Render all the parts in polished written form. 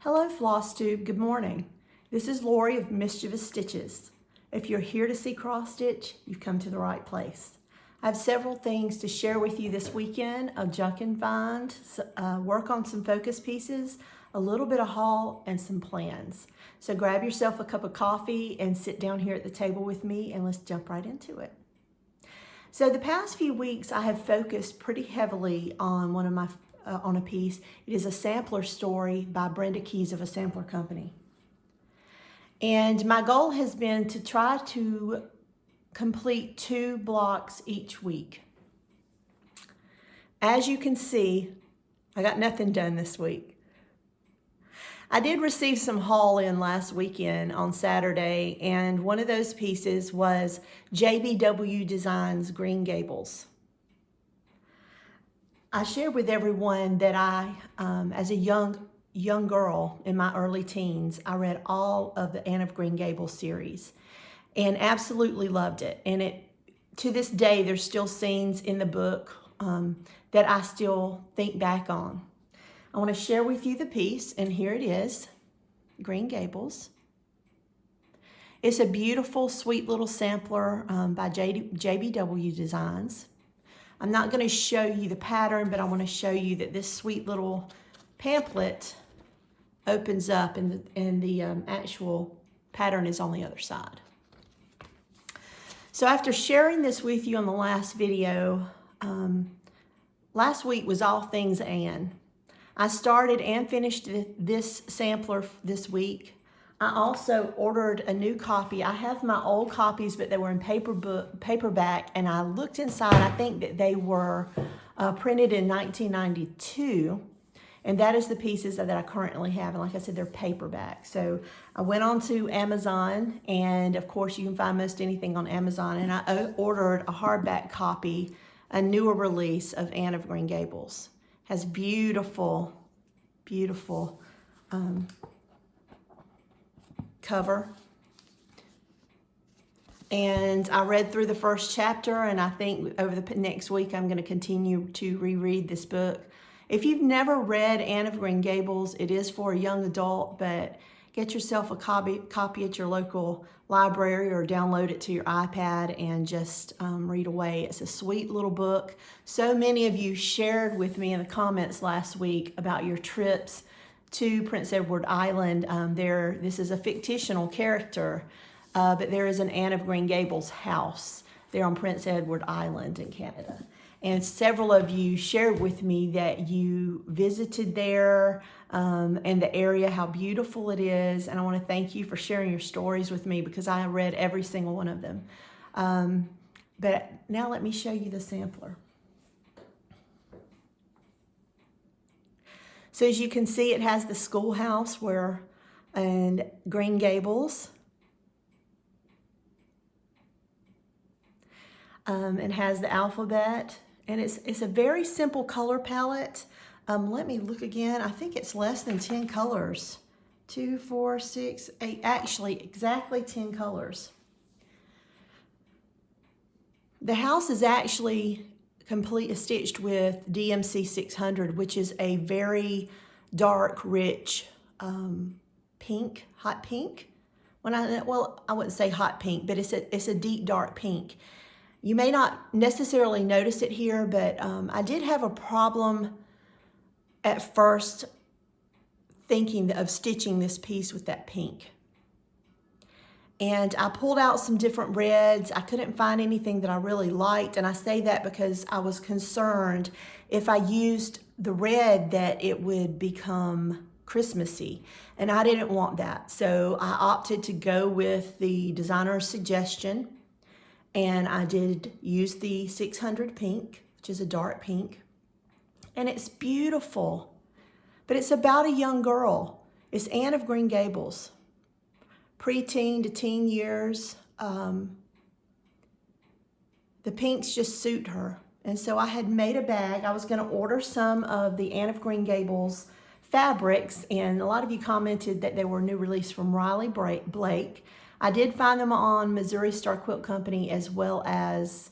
Hello Flosstube, good morning. This is Lori of MischievousStitches. If you're here to see cross stitch, you've come to the right place. I have several things to share with you this weekend, a junk and find, work on some focus pieces, a little bit of haul, and some plans. So grab yourself a cup of coffee and sit down here at the table with me and let's jump right into it. So the past few weeks I have focused pretty heavily on on a piece. It is a sampler story by Brenda of a sampler company. And my goal has been to try to complete 2 blocks each week. As you can see, I got nothing done this week. I did receive some haul in last weekend on Saturday, and one of those pieces was JBW Designs Green Gables. I shared with everyone that I, as a young girl in my early teens, I read all of the Anne of Green Gables series and absolutely loved it. And to this day, there's still scenes in the book that I still think back on. I want to share with you the piece, and here it is, Green Gables. It's a beautiful, sweet little sampler by JBW Designs. I'm not going to show you the pattern, but I want to show you that this sweet little pamphlet opens up and the actual pattern is on the other side. So after sharing this with you on the last video, last week was all things Anne. I started and finished this sampler this week. I also ordered a new copy. I have my old copies, but they were in paperback, and I looked inside. I think that they were printed in 1992, and that is the pieces that I currently have. And like I said, they're paperback. So I went on to Amazon, and of course you can find most anything on Amazon, and I ordered a hardback copy, a newer release of Anne of Green Gables. Has beautiful, beautiful cover. And I read through the first chapter, and I think over the next week I'm going to continue to reread this book. If you've never read Anne of Green Gables, it is for a young adult, but get yourself a copy at your local library or download it to your iPad and just read away. It's a sweet little book. So many of you shared with me in the comments last week about your trips to Prince Edward Island. This is a fictional character, but there is an Anne of Green Gables house there on Prince Edward Island in Canada. And several of you shared with me that you visited there and the area, how beautiful it is. And I want to thank you for sharing your stories with me because I read every single one of them. But now let me show you the sampler. So as you can see, it has the schoolhouse and Green Gables. It has the alphabet, and it's a very simple color palette. Let me look again. I think it's less than 10 colors. 2, 4, 6, 8, actually exactly 10 colors. The house is actually completely stitched with DMC 600, which is a very dark, rich pink, hot pink. I wouldn't say hot pink, but it's a deep, dark pink. You may not necessarily notice it here, but I did have a problem at first thinking of stitching this piece with that pink. And I pulled out some different reds. I couldn't find anything that I really liked. And I say that because I was concerned if I used the red that it would become Christmassy. And I didn't want that. So I opted to go with the designer's suggestion. And I did use the 600 pink, which is a dark pink. And it's beautiful. But it's about a young girl. It's Anne of Green Gables. Pre-teen to teen years. The pinks just suit her. And so I had made a bag. I was going to order some of the Anne of Green Gables fabrics, and a lot of you commented that they were a new release from Riley Blake. I did find them on Missouri Star Quilt Company as well as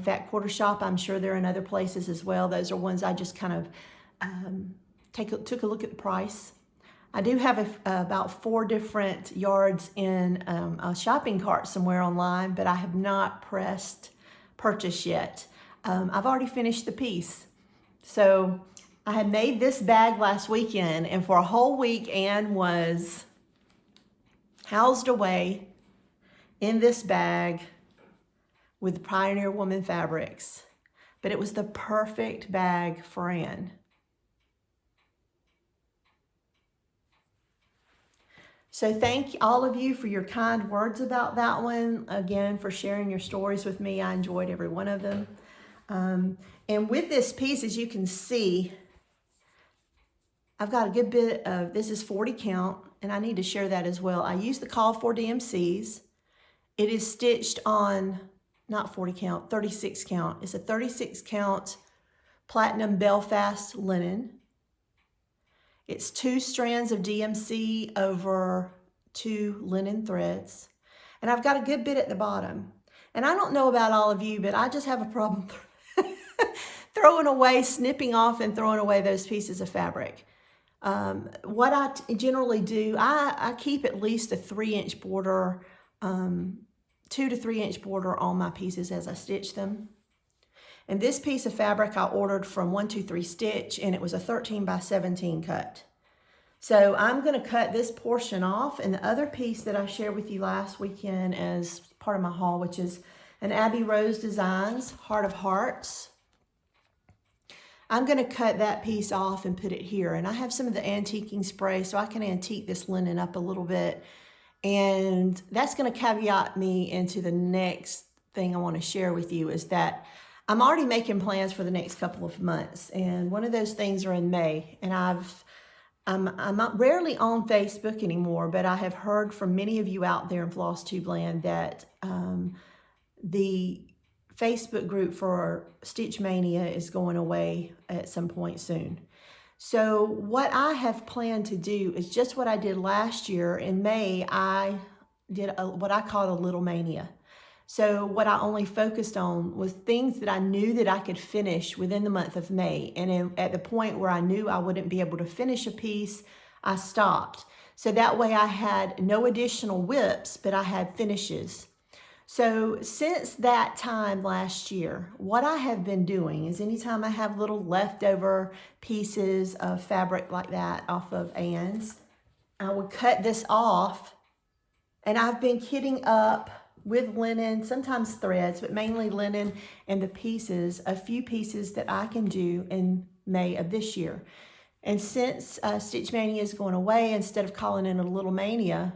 Fat Quarter Shop. I'm sure they're in other places as well. Those are ones I just kind of took a look at the price. I do have about 4 different yards in a shopping cart somewhere online, but I have not pressed purchase yet. I've already finished the piece. So I had made this bag last weekend, and for a whole week Anne was housed away in this bag with Pioneer Woman fabrics. But it was the perfect bag for Anne. So thank all of you for your kind words about that one. Again, for sharing your stories with me. I enjoyed every one of them. And with this piece, as you can see, I've got a good bit of, this is 40 count, and I need to share that as well. I used the Call for DMCs. It is stitched on, not 40 count, 36 count. It's a 36 count platinum Belfast linen. It's 2 strands of DMC over 2 linen threads. And I've got a good bit at the bottom. And I don't know about all of you, but I just have a problem throwing away, snipping off and throwing away those pieces of fabric. What I generally do, I keep at least a 3-inch border, 2 to 3 inch border on my pieces as I stitch them. And this piece of fabric I ordered from 123 Stitch, and it was a 13 by 17 cut. So I'm going to cut this portion off, and the other piece that I shared with you last weekend as part of my haul, which is an Abbey Rose Designs Heart of Hearts. I'm going to cut that piece off and put it here. And I have some of the antiquing spray, so I can antique this linen up a little bit. And that's going to caveat me into the next thing I want to share with you, is that I'm already making plans for the next couple of months, and one of those things are in May. And I'm not rarely on Facebook anymore, but I have heard from many of you out there in Flosstube land that the Facebook group for Stitch Mania is going away at some point soon. So what I have planned to do is just what I did last year. In May, I did what I called a little mania. So what I only focused on was things that I knew that I could finish within the month of May. And at the point where I knew I wouldn't be able to finish a piece, I stopped. So that way I had no additional whips, but I had finishes. So since that time last year, what I have been doing is anytime I have little leftover pieces of fabric like that off of Anne's, I would cut this off, and I've been kitting up with linen, sometimes threads, but mainly linen, and the pieces, a few pieces that I can do in May of this year. And since Stitch Mania is going away, instead of calling it a little mania,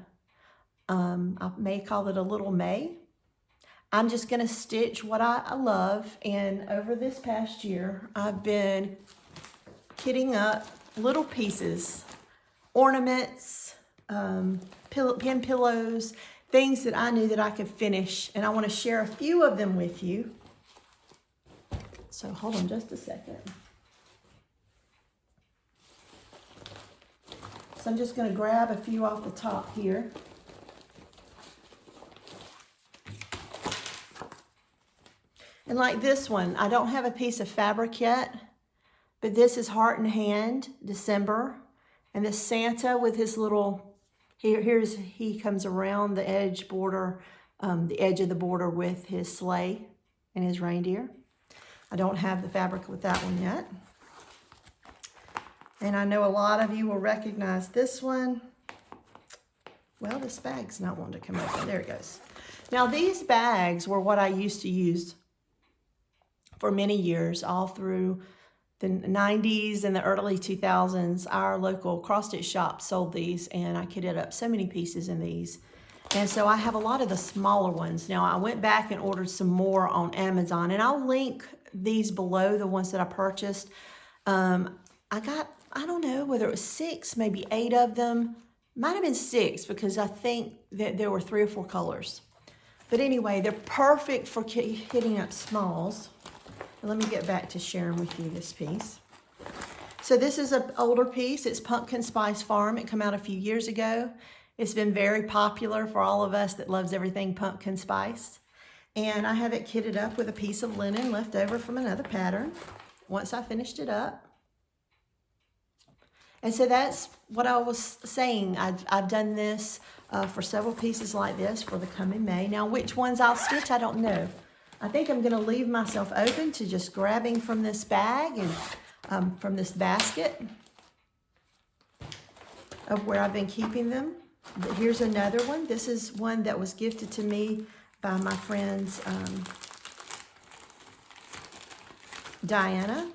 I may call it a little May. I'm just going to stitch what I love. And over this past year, I've been kitting up little pieces, ornaments, pin pillows, things that I knew that I could finish, and I want to share a few of them with you. So hold on just a second. So I'm just going to grab a few off the top here. And like this one, I don't have a piece of fabric yet, but this is Heart and Hand, December, and this Santa with his little, he comes around the edge border, the edge of the border with his sleigh and his reindeer. I don't have the fabric with that one yet. And I know a lot of you will recognize this one. Well, this bag's not wanting to come open. There it goes. Now, these bags were what I used to use for many years, all through the 90s and the early 2000s. Our local cross-stitch shop sold these, and I kitted up so many pieces in these. And so I have a lot of the smaller ones. Now, I went back and ordered some more on Amazon, and I'll link these below, the ones that I purchased. I got, I don't know whether it was 6, maybe 8 of them. Might have been 6, because I think that there were 3 or 4 colors. But anyway, they're perfect for hitting up smalls. And let me get back to sharing with you this piece. So this is an older piece. It's Pumpkin Spice Farm. It came out a few years ago. It's been very popular for all of us that loves everything pumpkin spice. And I have it kitted up with a piece of linen left over from another pattern once I finished it up. And so that's what I was saying. I've done this for several pieces like this for the coming May. Now, which ones I'll stitch, I don't know. I think I'm going to leave myself open to just grabbing from this bag and from this basket of where I've been keeping them. But here's another one. This is one that was gifted to me by my friends Diana.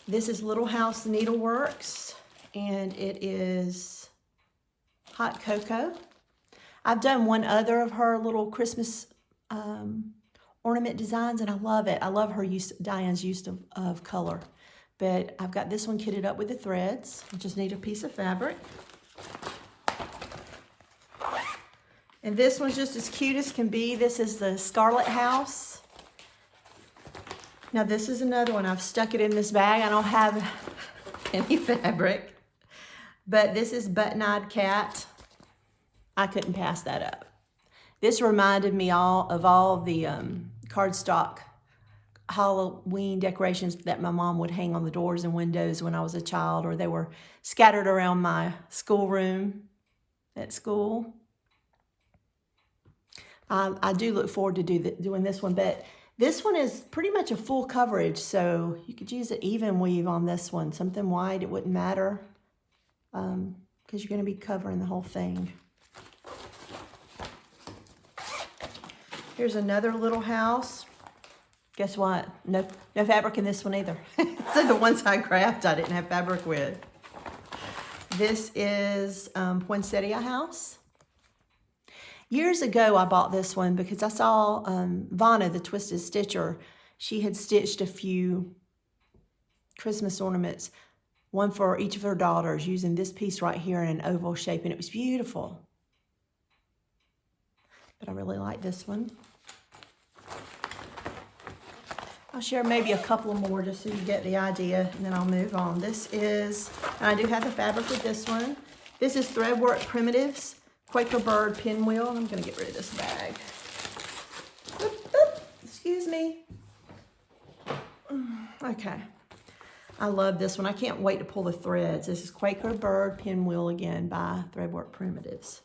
This is Little House Needleworks, and it is hot cocoa. I've done one other of her little Christmas ornament designs, and I love it. I love her Diane's use of color. But I've got this one kitted up with the threads. I just need a piece of fabric. And this one's just as cute as can be. This is the Scarlet House. Now this is another one. I've stuck it in this bag. I don't have any fabric. But this is Button-Eyed Cat. I couldn't pass that up. This reminded me of all the cardstock Halloween decorations that my mom would hang on the doors and windows when I was a child, or they were scattered around my schoolroom at school. I do look forward to doing this one, but this one is pretty much a full coverage, so you could use an even weave on this one. Something wide, it wouldn't matter, because you're going to be covering the whole thing. Here's another little house. Guess what? No fabric in this one either. So the ones I grabbed, I didn't have fabric with. This is Poinsettia House. Years ago, I bought this one because I saw Vanna, the Twisted Stitcher. She had stitched a few Christmas ornaments, one for each of her daughters, using this piece right here in an oval shape, and it was beautiful. But I really like this one. I'll share maybe a couple more just so you get the idea, and then I'll move on. This is, and I do have the fabric with this one. This is Threadwork Primitives, Quaker Bird Pinwheel. I'm going to get rid of this bag. Oop, oop, excuse me. Okay. I love this one. I can't wait to pull the threads. This is Quaker Bird Pinwheel again by Threadwork Primitives.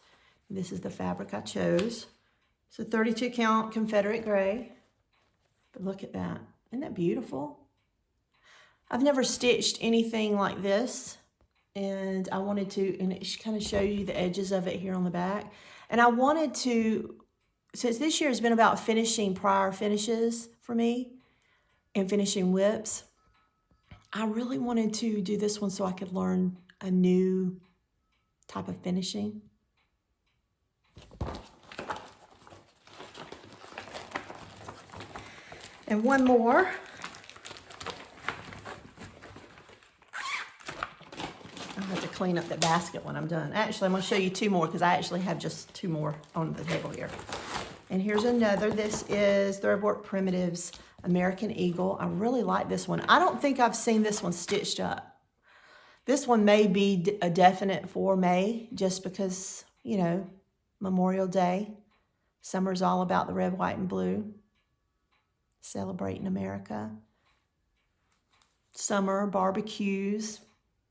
This is the fabric I chose. It's a 32 count Confederate gray. But look at that. Isn't that beautiful? I've never stitched anything like this, and I wanted to, and it kind of show you the edges of it here on the back. And I wanted to, since this year has been about finishing prior finishes for me and finishing whips, I really wanted to do this one so I could learn a new type of finishing. And one more. I'll have to clean up the basket when I'm done. Actually, I'm going to show you two more because I actually have just two more on the table here. And here's another. This is Threadwork Primitives American Eagle. I really like this one. I don't think I've seen this one stitched up. This one may be a definite for May just because, you know, Memorial Day. Summer's all about the red, white, and blue. Celebrating America. Summer, barbecues,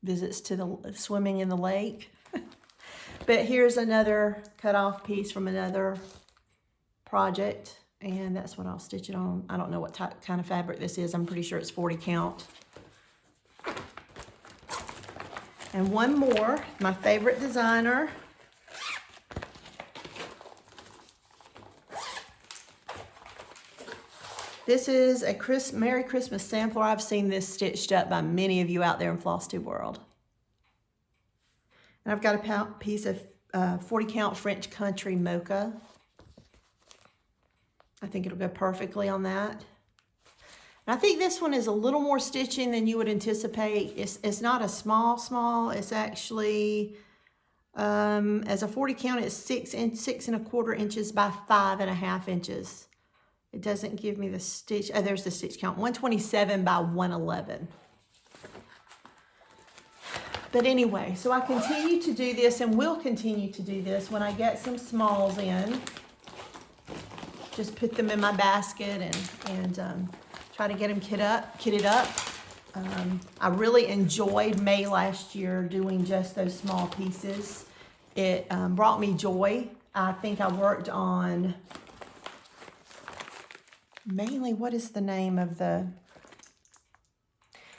visits to the swimming in the lake. But here's another cut-off piece from another project, and that's what I'll stitch it on. I don't know what kind of fabric this is. I'm pretty sure it's 40 count. And one more, my favorite designer. This is a Merry Christmas sampler. I've seen this stitched up by many of you out there in Flosstube world. And I've got a piece of 40 count French Country Mocha. I think it'll go perfectly on that. And I think this one is a little more stitching than you would anticipate. It's not a small. It's actually, as a 40 count, it's 6 1/4 inches by 5 1/2 inches. It doesn't give me the stitch. Oh, there's the stitch count. 127 by 111. But anyway, so I continue to do this and will continue to do this when I get some smalls in. Just put them in my basket and try to get them kitted up. I really enjoyed May last year doing just those small pieces. It brought me joy. I think I worked on mainly, what is the name of the,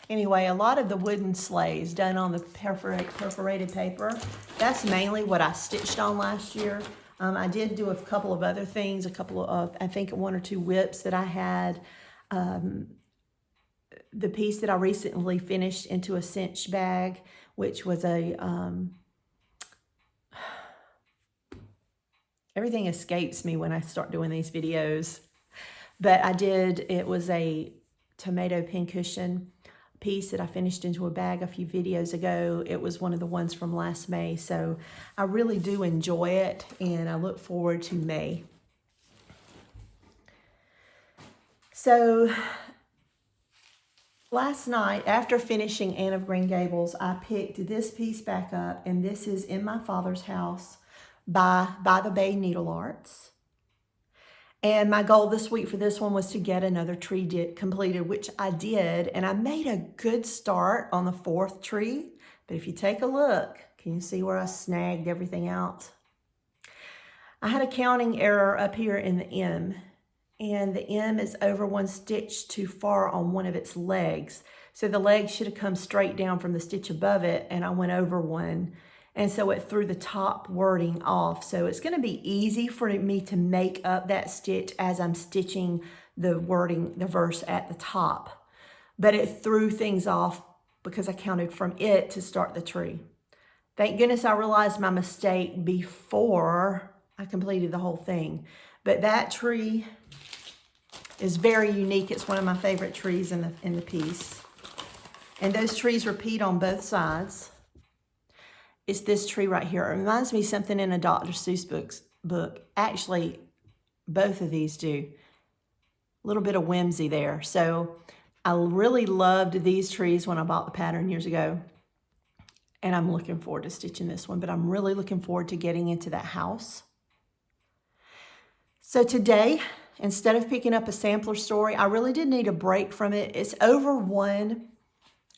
anyway, a lot of the wooden sleighs done on the perforated paper. That's mainly what I stitched on last year. I did do a couple of other things, a couple of, I think 1 or 2 whips that I had. The piece that I recently finished into a cinch bag, which was a, everything escapes me when I start doing these videos. But I did, it was a tomato pincushion piece that I finished into a bag a few videos ago. It was one of the ones from last May. So I really do enjoy it, and I look forward to May. So last night, after finishing Anne of Green Gables, I picked this piece back up, and this is In My Father's House by the Bay Needlearts. And my goal this week for this one was to get another tree completed, which I did, and I made a good start on the 4th tree. But if you take a look, can you see where I snagged everything out? I had a counting error up here in the M, and the M is over 1 stitch too far on one of its legs. So the leg should have come straight down from the stitch above it, and I went over 1. And so it threw the top wording off. So it's going to be easy for me to make up that stitch as I'm stitching the wording, the verse at the top. But it threw things off because I counted from it to start the tree. Thank goodness I realized my mistake before I completed the whole thing. But that tree is very unique. It's one of my favorite trees in the piece. And those trees repeat on both sides. It's this tree right here. It reminds me of something in a Dr. Seuss book. Actually, both of these do. A little bit of whimsy there. So I really loved these trees when I bought the pattern years ago. And I'm looking forward to stitching this one. But I'm really looking forward to getting into that house. So today, instead of picking up a sampler story, I really did need a break from it. It's over 1.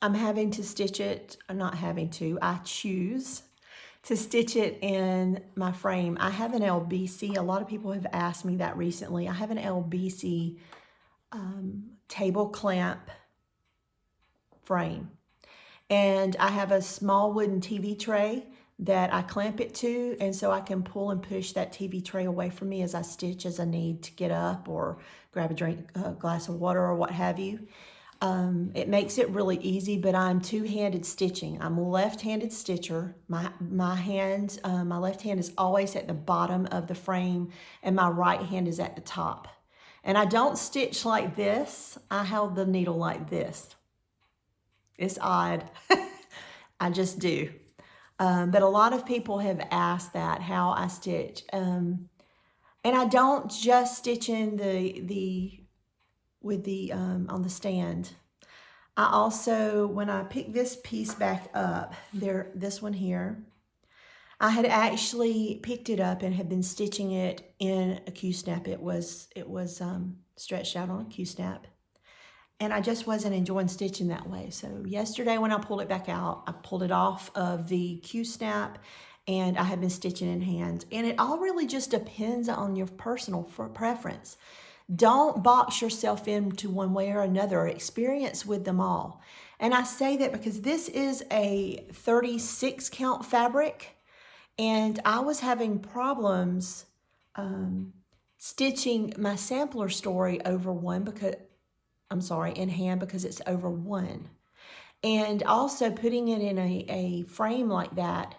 I'm having to stitch it, or not having to, I choose to stitch it in my frame. I have an LBC. A lot of people have asked me that recently. I have an LBC table clamp frame. And I have a small wooden TV tray that I clamp it to, and so I can pull and push that TV tray away from me as I stitch as I need to get up or grab a glass of water or what have you. It makes it really easy, but I'm two-handed stitching. I'm a left-handed stitcher. My left hand is always at the bottom of the frame, and my right hand is at the top. And I don't stitch like this. I held the needle like this. It's odd. I just do. But a lot of people have asked that, how I stitch. And I don't just stitch in on the stand. I also, when I picked this piece back up, this one here, I had actually picked it up and had been stitching it in a Q-snap. It was stretched out on a Q-snap, and I just wasn't enjoying stitching that way. So yesterday when I pulled it back out, I pulled it off of the Q-snap, and I have been stitching in hand. And it all really just depends on your personal preference. Don't box yourself into one way or another. Experience with them all. And I say that because this is a 36 count fabric, and I was having problems stitching my sampler story over one because, in hand, because it's over 1. And also putting it in a frame like that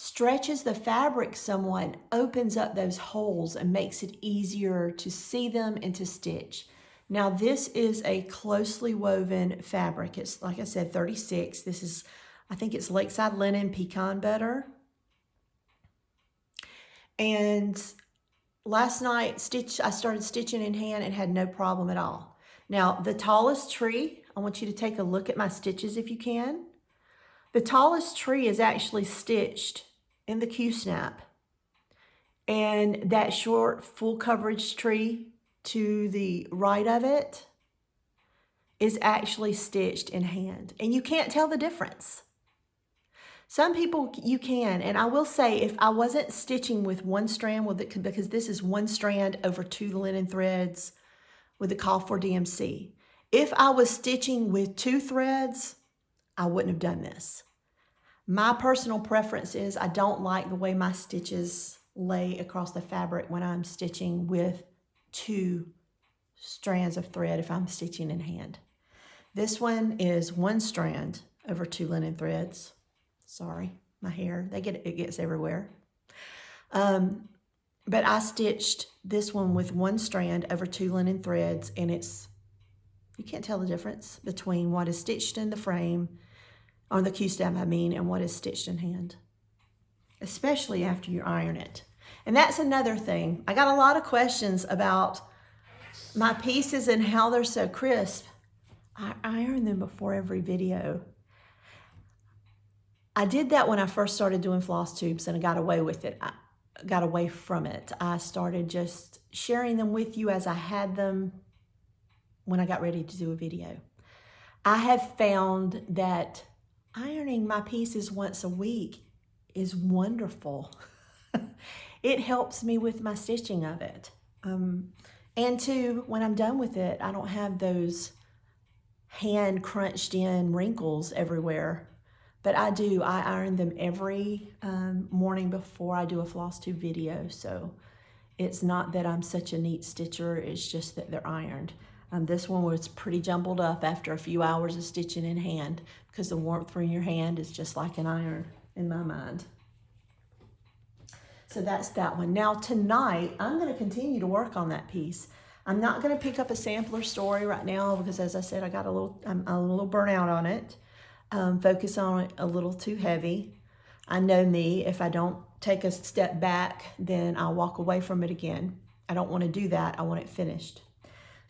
stretches the fabric somewhat, opens up those holes and makes it easier to see them and to stitch. Now this is a closely woven fabric. It's, like I said, 36. This is, I think it's Lakeside Linen Pecan Butter. And last night I started stitching in hand and had no problem at all. Now the tallest tree, I want you to take a look at my stitches if you can. The tallest tree is actually stitched in the Q-snap, and that short full coverage tree to the right of it is actually stitched in hand, and you can't tell the difference. Some people you can, and I will say if I wasn't stitching with one strand with it, because this is one strand over 2 linen threads with the call for DMC. If I was stitching with 2 threads, I wouldn't have done this. My personal preference is I don't like the way my stitches lay across the fabric when I'm stitching with 2 strands of thread if I'm stitching in hand. This one is 1 strand over 2 linen threads. Sorry, my hair, it gets everywhere. But I stitched this one with 1 strand over 2 linen threads, and you can't tell the difference between what is stitched in the frame, on the Q-stab I mean, and what is stitched in hand, especially after you iron it. And that's another thing. I got a lot of questions about my pieces and how they're so crisp. I iron them before every video. I did that when I first started doing floss tubes, and I got away with it. I got away from it. I started just sharing them with you as I had them when I got ready to do a video. I have found that ironing my pieces once a week is wonderful. It helps me with my stitching of it. And two, when I'm done with it, I don't have those hand crunched in wrinkles everywhere. But I iron them every morning before I do a floss tube video. So it's not that I'm such a neat stitcher, it's just that they're ironed. This one was pretty jumbled up after a few hours of stitching in hand, because the warmth from your hand is just like an iron in my mind. So that's that one. Now tonight, I'm gonna continue to work on that piece. I'm not gonna pick up a sampler story right now because, as I said, I'm a little burnt out on it. Focus on it a little too heavy. I know me, if I don't take a step back, then I'll walk away from it again. I don't want to do that. I want it finished.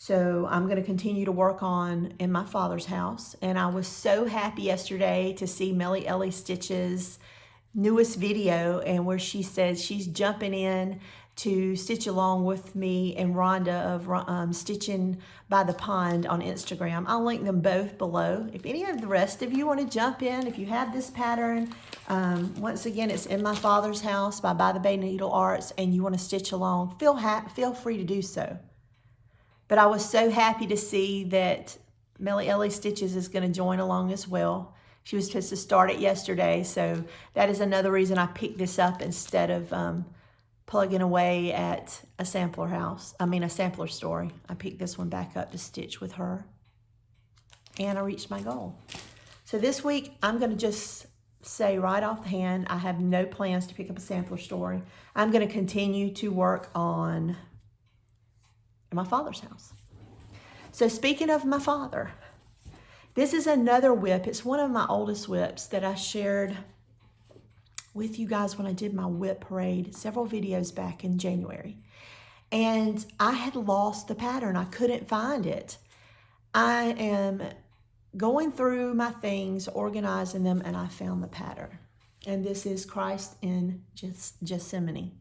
So I'm going to continue to work on In My Father's House. And I was so happy yesterday to see MelyEllyStitches' newest video, and where she says she's jumping in to stitch along with me and Rhonda of Stitching by the Pond on Instagram. I'll link them both below. If any of the rest of you want to jump in, if you have this pattern, once again, it's In My Father's House by the Bay Needlearts, and you want to stitch along, feel free to do so. But I was so happy to see that MelyEllyStitches is going to join along as well. She was supposed to start it yesterday, so that is another reason I picked this up instead of plugging away at a sampler story. I picked this one back up to stitch with her, and I reached my goal. So this week, I'm gonna just say right offhand, I have no plans to pick up a sampler story. I'm gonna continue to work on In My Father's House. So speaking of my father, this is another whip. It's one of my oldest whips that I shared with you guys when I did my whip parade several videos back in January. And I had lost the pattern. I couldn't find it. I am going through my things, organizing them, and I found the pattern. And this is Christ in Gethsemane.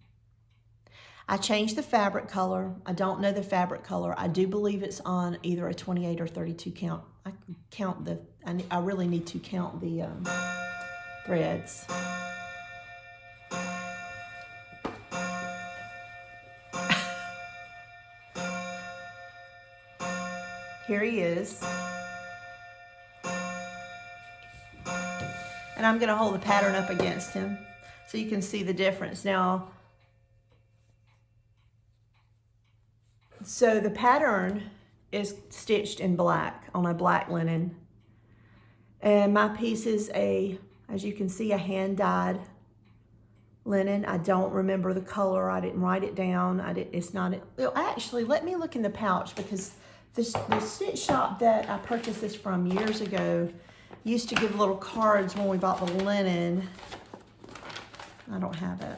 I changed the fabric color. I don't know the fabric color. I do believe it's on either a 28 or 32 count. I really need to count the threads. Here he is. And I'm going to hold the pattern up against him so you can see the difference. Now, so the pattern is stitched in black on a black linen. And my piece is as you can see, a hand-dyed linen. I don't remember the color. I didn't write it down. Actually, let me look in the pouch, because the stitch shop that I purchased this from years ago used to give little cards when we bought the linen. I don't have it.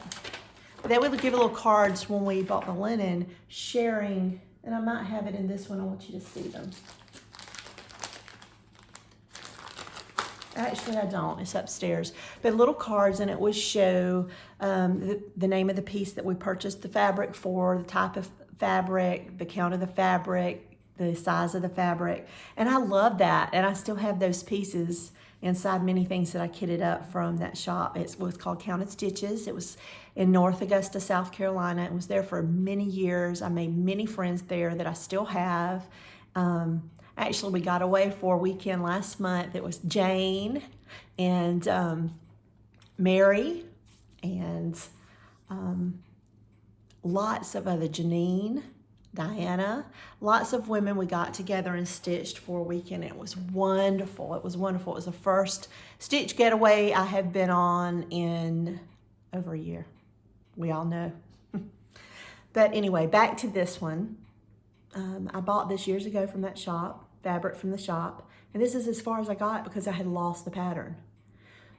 But they would give little cards when we bought the linen, sharing, and I might have it in this one. I want you to see them. Actually, I don't. It's upstairs. But little cards, and it would show the name of the piece that we purchased the fabric for, the type of fabric, the count of the fabric, the size of the fabric. And I love that. And I still have those pieces inside many things that I kitted up from that shop. It was called Counted Stitches. It was in North Augusta, South Carolina. It was there for many years. I made many friends there that I still have. Actually, we got away for a weekend last month. It was Jane and Mary and lots of other, Janine, Diana, lots of women we got together and stitched for a weekend. It was wonderful. It was wonderful. It was the first stitch getaway I have been on in over a year. We all know. But anyway, back to this one. I bought this years ago from that shop, fabric from the shop, and this is as far as I got because I had lost the pattern.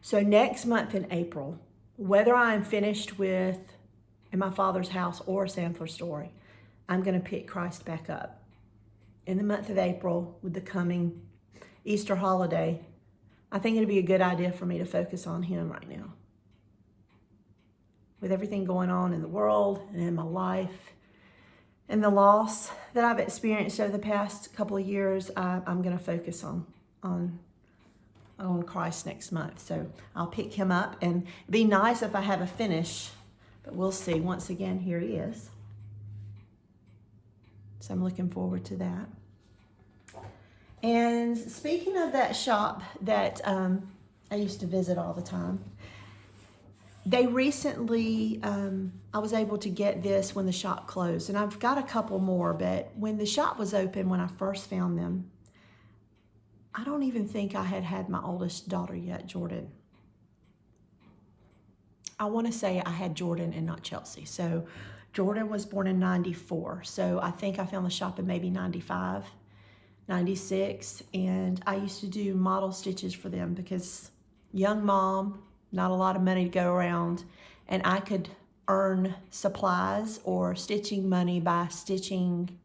So next month in April, whether I am finished with In My Father's House or Sampler Story, I'm going to pick Christ back up. In the month of April, with the coming Easter holiday, I think it'd be a good idea for me to focus on him right now. With everything going on in the world and in my life and the loss that I've experienced over the past couple of years, I'm going to focus on Christ next month. So I'll pick him up, and it'd be nice if I have a finish, but we'll see. Once again, here he is. So I'm looking forward to that. And speaking of that shop that I used to visit all the time, they recently, I was able to get this when the shop closed, and I've got a couple more, but when the shop was open, when I first found them, I don't even think I had my oldest daughter yet, Jordan. I want to say I had Jordan and not Chelsea. So Jordan was born in 94. So I think I found the shop in maybe 95, 96. And I used to do model stitches for them because young mom, not a lot of money to go around. And I could earn supplies or stitching money by stitching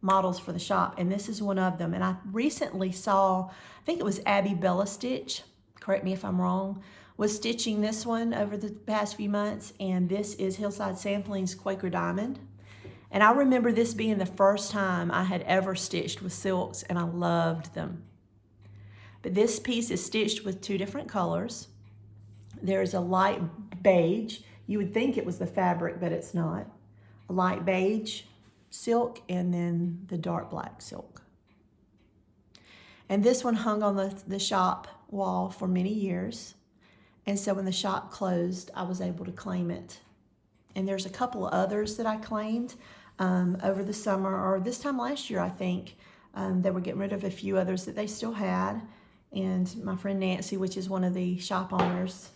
models for the shop. And this is one of them. And I recently saw, I think it was Abbey Stitch, correct me if I'm wrong, was stitching this one over the past few months, and this is Hillside Sampling's Quaker Diamond. And I remember this being the first time I had ever stitched with silks, and I loved them. But this piece is stitched with two different colors. There's a light beige. You would think it was the fabric, but it's not. A light beige silk, and then the dark black silk. And this one hung on the shop wall for many years. And so when the shop closed, I was able to claim it. And there's a couple of others that I claimed over the summer, or this time last year, I think. They were getting rid of a few others that they still had. And my friend Nancy, which is one of the shop owners,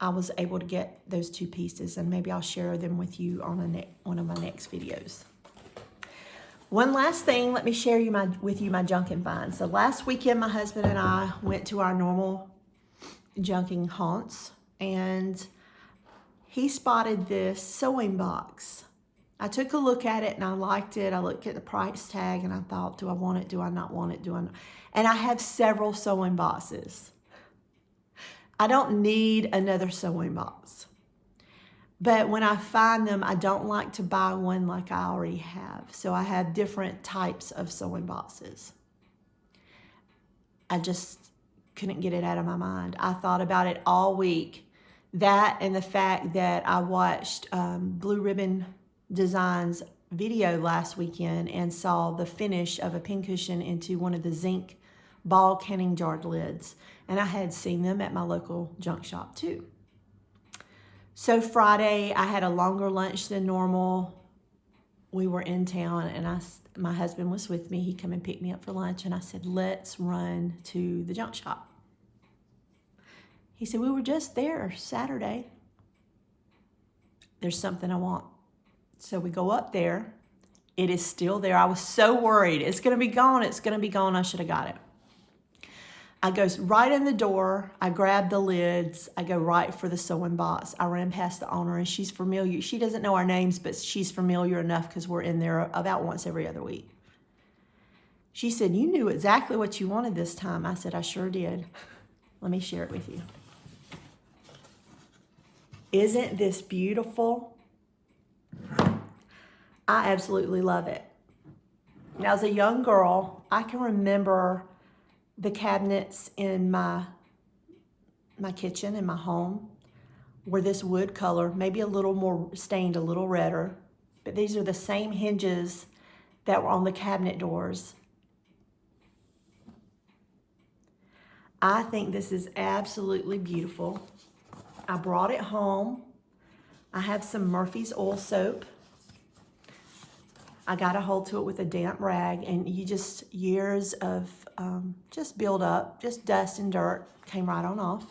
I was able to get those two pieces, and maybe I'll share them with you on one of my next videos. One last thing, let me share with you my junking finds. So last weekend, my husband and I went to our normal junking haunts, and he spotted this sewing box. I took a look at it and I liked it. I looked at the price tag and I thought, do I want it? Do I not want it? Do I not? And I have several sewing boxes. I don't need another sewing box. But when I find them, I don't like to buy one like I already have. So I have different types of sewing boxes. I just couldn't get it out of my mind. I thought about it all week. That and the fact that I watched Blue Ribbon Designs video last weekend and saw the finish of a pincushion into one of the zinc ball canning jarred lids. And I had seen them at my local junk shop too. So Friday, I had a longer lunch than normal. We were in town, and my husband was with me. He came and picked me up for lunch, and I said, let's run to the junk shop. He said, we were just there Saturday. There's something I want. So we go up there. It is still there. I was so worried. It's going to be gone. It's going to be gone. I should have got it. I go right in the door. I grab the lids. I go right for the sewing box. I ran past the owner, and she's familiar. She doesn't know our names, but she's familiar enough because we're in there about once every other week. She said, you knew exactly what you wanted this time. I said, I sure did. Let me share it with you. Isn't this beautiful? I absolutely love it. Now, as a young girl, I can remember the cabinets in my kitchen, in my home, were this wood color, maybe a little more stained, a little redder. But these are the same hinges that were on the cabinet doors. I think this is absolutely beautiful. I brought it home. I have some Murphy's oil soap. I got a hold to it with a damp rag, and years of just build up, just dust and dirt came right on off.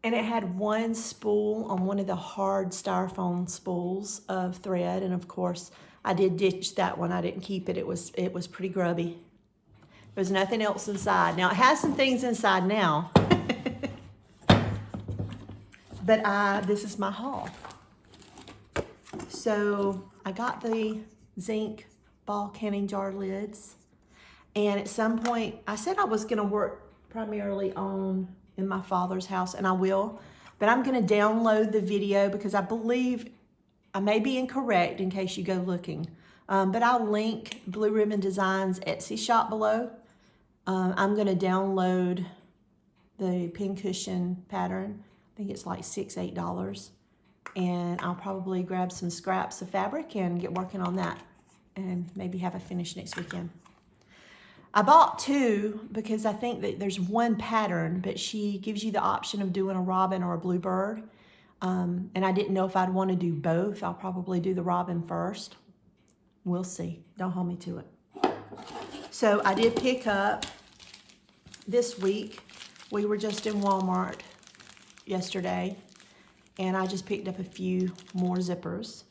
And it had one spool on one of the hard styrofoam spools of thread, and of course I did ditch that one. I didn't keep it. It was pretty grubby. There's nothing else inside. Now it has some things inside now. But this is my haul. So I got the zinc ball canning jar lids, and at some point I said I was going to work primarily in my father's house, and I will, but I'm going to download the video because I believe I may be incorrect in case you go looking, but I'll link Blue Ribbon Designs Etsy shop below. I'm going to download the pincushion pattern. I think it's like $6-8. And I'll probably grab some scraps of fabric and get working on that and maybe have a finish next weekend. I bought two because I think that there's one pattern, but she gives you the option of doing a robin or a bluebird. And I didn't know if I'd want to do both. I'll probably do the robin first. We'll see. Don't hold me to it. So I did pick up this week. We were just in Walmart yesterday, and I just picked up a few more zippers.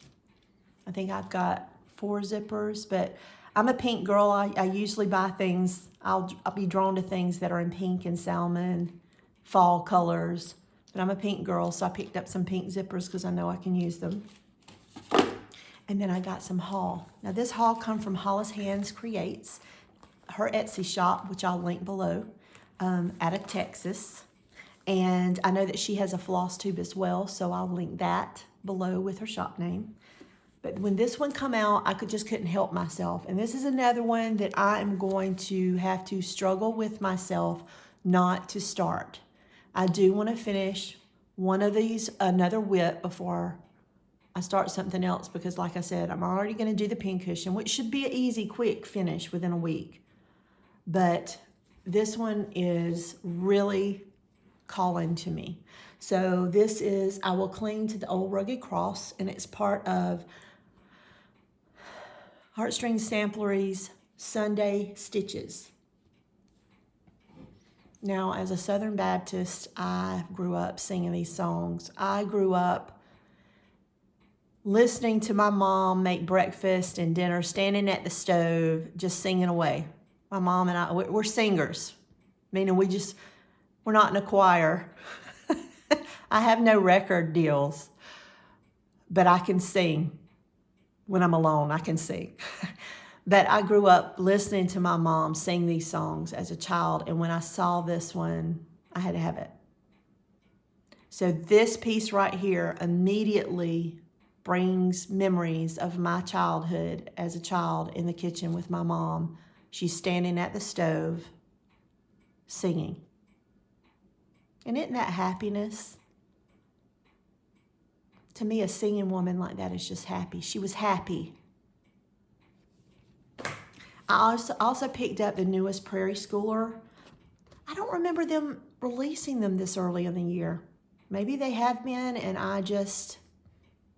I think I've got 4 zippers, but I'm a pink girl. I usually buy things, I'll be drawn to things that are in pink and salmon, fall colors. But I'm a pink girl, so I picked up some pink zippers because I know I can use them. And then I got some haul. Now this haul come from Hollis Hands Creates, her Etsy shop, which I'll link below, out of Texas. And I know that she has a Flosstube as well, so I'll link that below with her shop name. But when this one come out, I just couldn't help myself. And this is another one that I am going to have to struggle with myself not to start. I do want to finish one of these, another whip, before I start something else, because like I said, I'm already going to do the pincushion, which should be an easy, quick finish within a week. But this one is really calling to me. So this is I Will Cling to the Old Rugged Cross, and it's part of Heartstring Samplery's Sunday Stitches. Now, as a Southern Baptist, I grew up singing these songs. I grew up listening to my mom make breakfast and dinner, standing at the stove, just singing away. My mom and I, we're singers, meaning we're not in a choir. I have no record deals, but I can sing. When I'm alone, I can sing. But I grew up listening to my mom sing these songs as a child, and when I saw this one, I had to have it. So this piece right here immediately brings memories of my childhood as a child in the kitchen with my mom. She's standing at the stove singing. And isn't that happiness? To me, a singing woman like that is just happy. She was happy. I also picked up the newest Prairie Schooler. I don't remember them releasing them this early in the year. Maybe they have been, and I just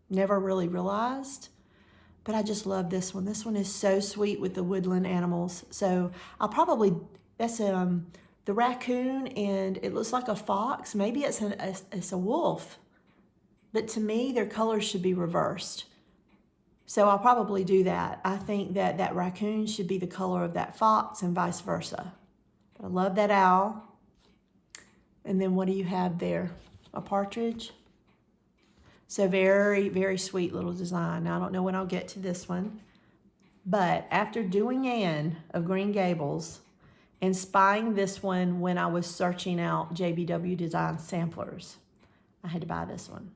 never really realized. But I just love this one. This one is so sweet with the woodland animals. So I'll probably, that's the raccoon, and it looks like a fox. Maybe it's a wolf. But to me, their colors should be reversed. So I'll probably do that. I think that that raccoon should be the color of that fox and vice versa. But I love that owl. And then what do you have there? A partridge? So very, very sweet little design. Now, I don't know when I'll get to this one. But after doing Anne of Green Gables and spying this one when I was searching out JBW Design samplers, I had to buy this one.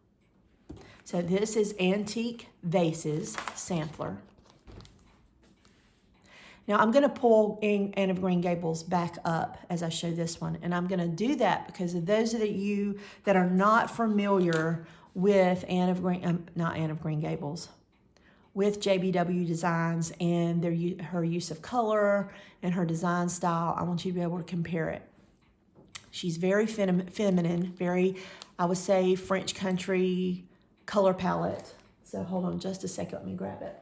So this is Antique Vases Sampler. Now I'm going to pull Anne of Green Gables back up as I show this one. And I'm going to do that because of those of you that are not familiar with not Anne of Green Gables, with JBW Designs and her use of color and her design style. I want you to be able to compare it. She's very feminine, very, I would say, French country color palette. So hold on just a second, let me grab it.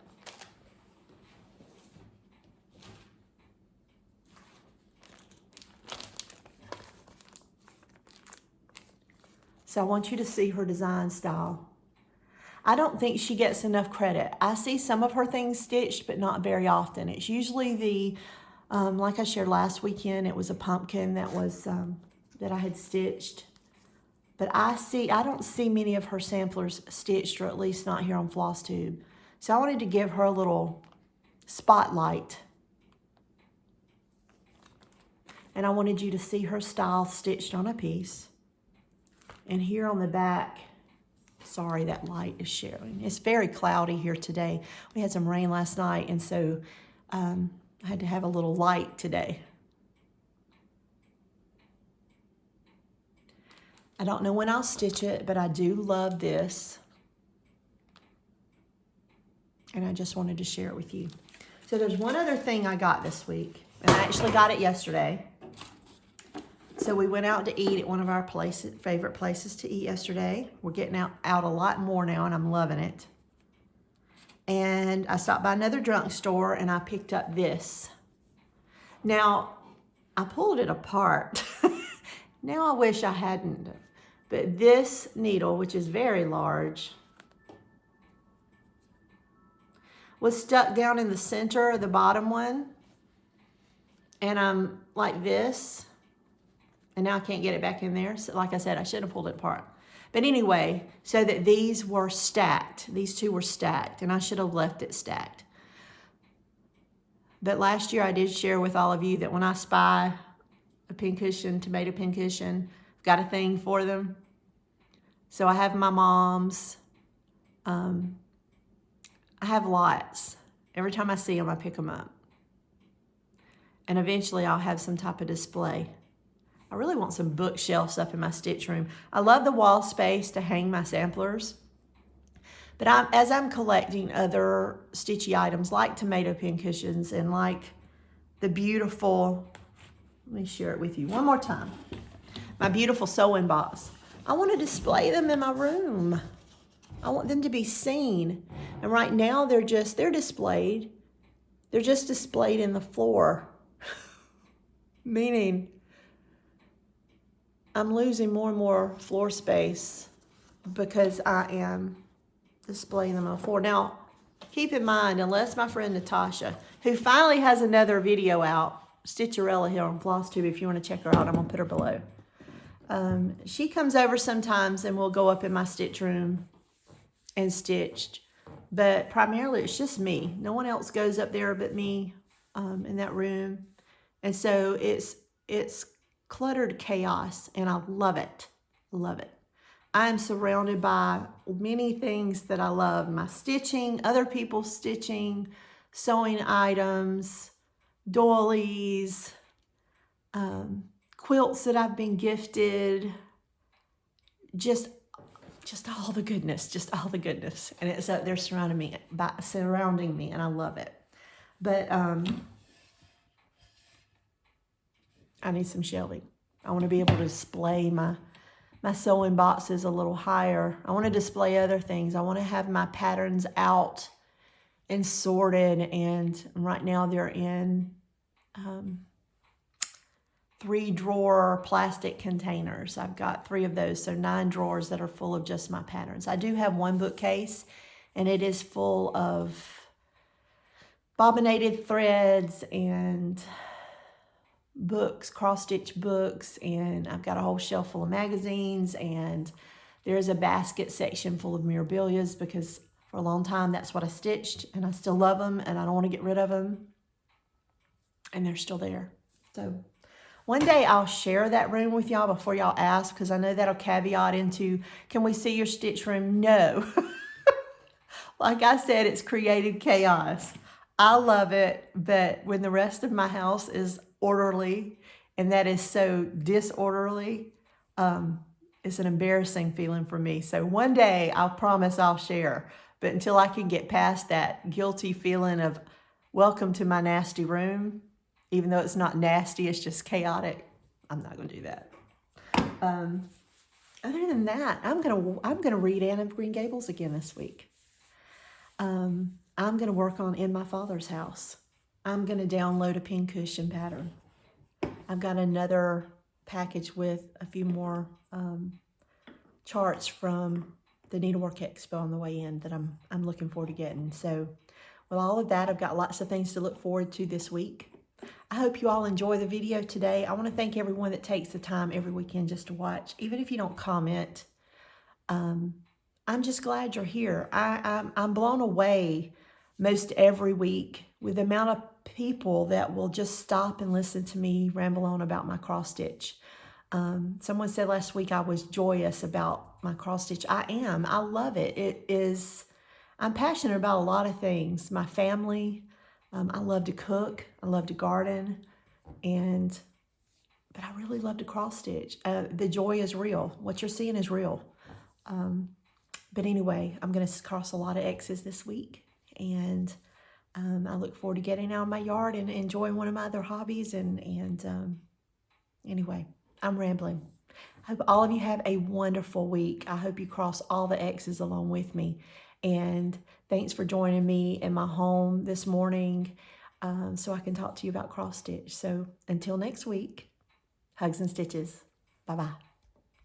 So I want you to see her design style. I don't think she gets enough credit. I see some of her things stitched, but not very often. It's usually the, like I shared last weekend, it was a pumpkin that was, that I had stitched. But I don't see many of her samplers stitched, or at least not here on Flosstube. So I wanted to give her a little spotlight. And I wanted you to see her style stitched on a piece. And here on the back, sorry, that light is sharing. It's very cloudy here today. We had some rain last night, and so I had to have a little light today. I don't know when I'll stitch it, but I do love this. And I just wanted to share it with you. So there's one other thing I got this week, and I actually got it yesterday. So we went out to eat at one of our favorite places to eat yesterday. We're getting out a lot more now, and I'm loving it. And I stopped by another drugstore, and I picked up this. Now, I pulled it apart. Now I wish I hadn't. But this needle, which is very large, was stuck down in the center of the bottom one. And I'm like this. And now I can't get it back in there. So like I said, I should have pulled it apart. But anyway, so that these were stacked. These two were stacked, and I should have left it stacked. But last year I did share with all of you that when I spy a pincushion, tomato pincushion, I've got a thing for them. So I have my mom's. I have lots. Every time I see them, I pick them up. And eventually I'll have some type of display. I really want some bookshelves up in my stitch room. I love the wall space to hang my samplers. But as I'm collecting other stitchy items like tomato pincushions and like the beautiful, let me share it with you one more time. My beautiful sewing box. I want to display them in my room. I want them to be seen. And right now they're displayed. They're just displayed in the floor. Meaning I'm losing more and more floor space because I am displaying them on the floor. Now, keep in mind, unless my friend Natasha, who finally has another video out, Stitcherella here on Flosstube, if you want to check her out, I'm going to put her below. She comes over sometimes and we'll go up in my stitch room and stitch. But primarily it's just me. No one else goes up there but me in that room. And so it's cluttered chaos, and I love it. Love it. I am surrounded by many things that I love. My stitching, other people's stitching, sewing items, doilies, quilts that I've been gifted, just all the goodness, all the goodness. And it's up there surrounding me, and I love it. But I need some shelving. I want to be able to display my sewing boxes a little higher. I want to display other things. I want to have my patterns out and sorted. And right now they're in 3-drawer plastic containers. I've got 3 of those, so 9 drawers that are full of just my patterns. I do have one bookcase, and it is full of bobbinated threads and books, cross-stitch books, and I've got a whole shelf full of magazines, and there's a basket section full of memorabilias because for a long time that's what I stitched, and I still love them, and I don't want to get rid of them, and they're still there. So one day I'll share that room with y'all before y'all ask, because I know that'll caveat into, can we see your stitch room? No. Like I said, it's created chaos. I love it, but when the rest of my house is orderly and that is so disorderly, it's an embarrassing feeling for me. So one day I'll promise I'll share, but until I can get past that guilty feeling of welcome to my nasty room, even though it's not nasty, it's just chaotic, I'm not going to do that. Other than that, I'm gonna read Anne of Green Gables again this week. I'm gonna work on In My Father's House. I'm gonna download a pincushion pattern. I've got another package with a few more charts from the Needlework Expo on the way in that I'm looking forward to getting. So with all of that, I've got lots of things to look forward to this week. I hope you all enjoy the video today. I want to thank everyone that takes the time every weekend just to watch, even if you don't comment. I'm just glad you're here. I'm blown away most every week with the amount of people that will just stop and listen to me ramble on about my cross stitch. Someone said last week I was joyous about my cross stitch. I am. I love it. I'm passionate about a lot of things. My family. I love to cook. I love to garden. But I really love to cross stitch. The joy is real. What you're seeing is real. But anyway, I'm going to cross a lot of X's this week. And I look forward to getting out of my yard and enjoying one of my other hobbies. Anyway, I'm rambling. I hope all of you have a wonderful week. I hope you cross all the X's along with me. And thanks for joining me in my home this morning so I can talk to you about cross stitch. So until next week, hugs and stitches. Bye-bye.